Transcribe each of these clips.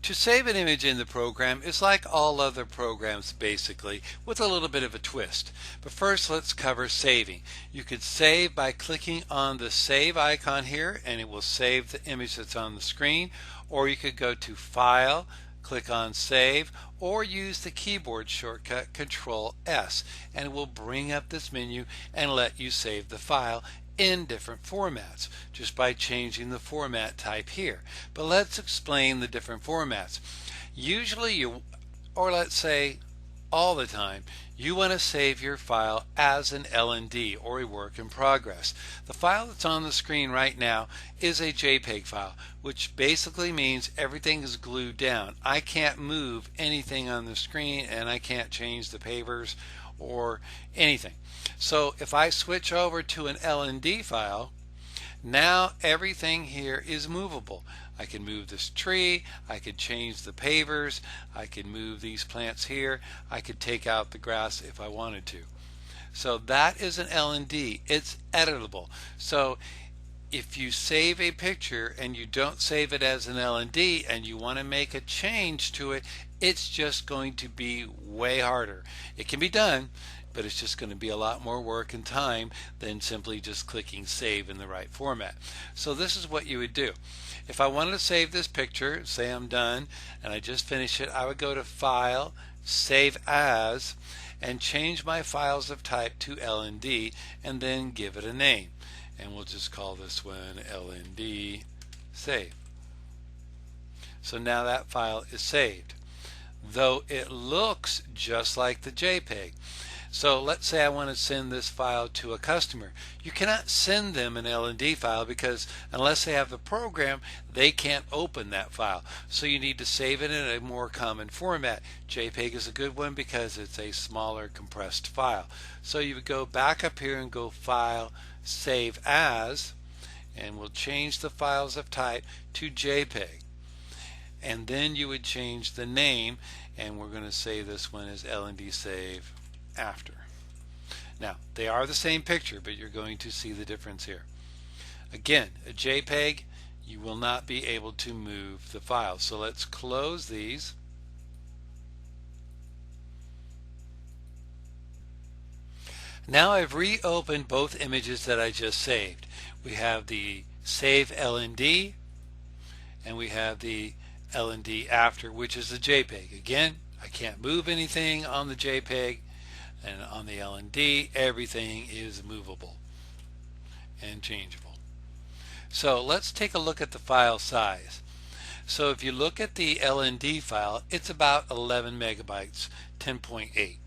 To save an image in the program is like all other programs basically, with a little bit of a twist. But first let's cover saving. You could save by clicking on the save icon here and it will save the image that's on the screen, or you could go to File, click on Save, or use the keyboard shortcut Control S and it will bring up this menu and let you save the file in different formats just by changing the format type here. But let's explain the different formats. Usually or let's say all the time, you want to save your file as an LND or a work in progress. The file that's on the screen right now is a JPEG file, which basically means everything is glued down. I can't move anything on the screen and I can't change the papers or anything. So if I switch over to an LND file, now everything here is movable. I can move this tree, I could change the pavers, I could move these plants here, I could take out the grass if I wanted to. So that is an LND. It's editable. So if you save a picture and you don't save it as an LND and you want to make a change to it, it's just going to be way harder. It can be done, but it's just going to be a lot more work and time than simply just clicking save in the right format. So this is what you would do. If I wanted to save this picture, say I'm done and I just finished it, I would go to File, Save As, and change my files of type to LND and then give it a name. And we'll just call this one LND Save. So now that file is saved, though it looks just like the JPEG. So let's say I want to send this file to a customer. You cannot send them an LND file because unless they have the program, they can't open that file. So you need to save it in a more common format. JPEG is a good one because it's a smaller compressed file. So you would go back up here and go File, Save As, and we'll change the files of type to JPEG. And then you would change the name, and we're going to say this one is LND Save After. Now they are the same picture, but you're going to see the difference here. Again, a JPEG, you will not be able to move the file. So let's close these. Now I've reopened both images that I just saved. We have the Save LND and we have the LND After, which is the JPEG. Again, I can't move anything on the JPEG, and on the LND everything is movable and changeable. So let's take a look at the file size. So if you look at the LND file, it's about 11 megabytes, 10.8,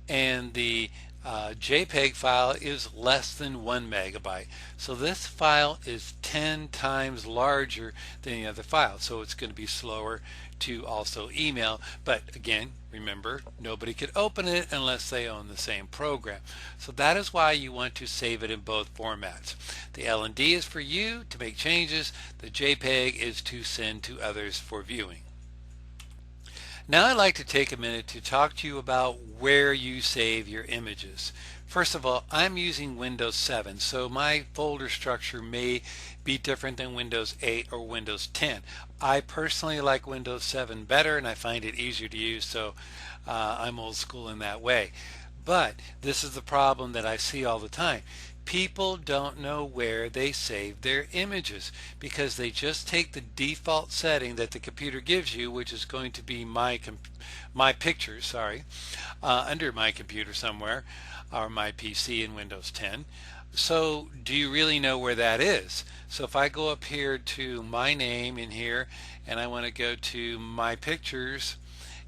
and the JPEG file is less than 1 megabyte. So this file is 10 times larger than the other file. So it's going to be slower to also email. But again, remember, nobody could open it unless they own the same program. So that is why you want to save it in both formats. The LND is for you to make changes. The JPEG is to send to others for viewing. Now I'd like to take a minute to talk to you about where you save your images. First of all, I'm using Windows 7, so my folder structure may be different than Windows 8 or Windows 10. I personally like Windows 7 better and I find it easier to use, so I'm old school in that way. But this is the problem that I see all the time. People don't know where they save their images because they just take the default setting that the computer gives you, which is going to be my pictures, under my computer somewhere, or my PC in Windows 10. So do you really know where that is? So if I go up here to my name in here and I want to go to my pictures,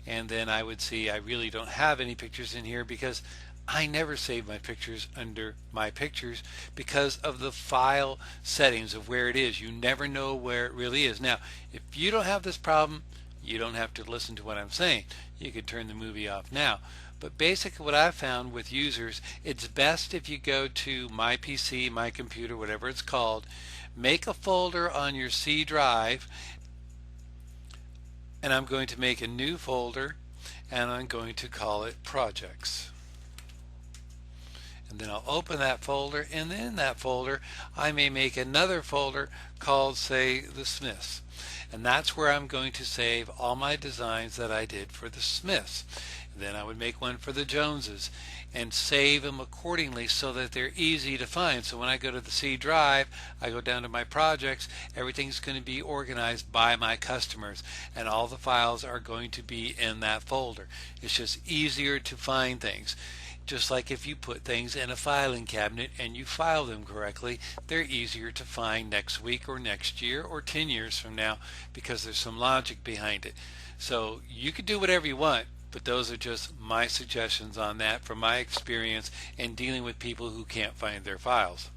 and then I would see I really don't have any pictures in here because I never save my pictures under my pictures because of the file settings of where it is. You never know where it really is. Now, if you don't have this problem, you don't have to listen to what I'm saying. You could turn the movie off now. But basically what I've found with users, it's best if you go to my PC, my computer, whatever it's called, make a folder on your C drive, and I'm going to make a new folder and I'm going to call it Projects. and then I'll open that folder, and in that folder I may make another folder called, say, the Smiths, and that's where I'm going to save all my designs that I did for the Smiths. Then I would make one for the Joneses and save them accordingly so that they're easy to find. So when I go to the C drive, I go down to my projects, everything's going to be organized by my customers, and all the files are going to be in that folder. It's just easier to find things. Just like if you put things in a filing cabinet and you file them correctly, they're easier to find next week or next year or 10 years from now because there's some logic behind it. So you could do whatever you want, but those are just my suggestions on that from my experience in dealing with people who can't find their files.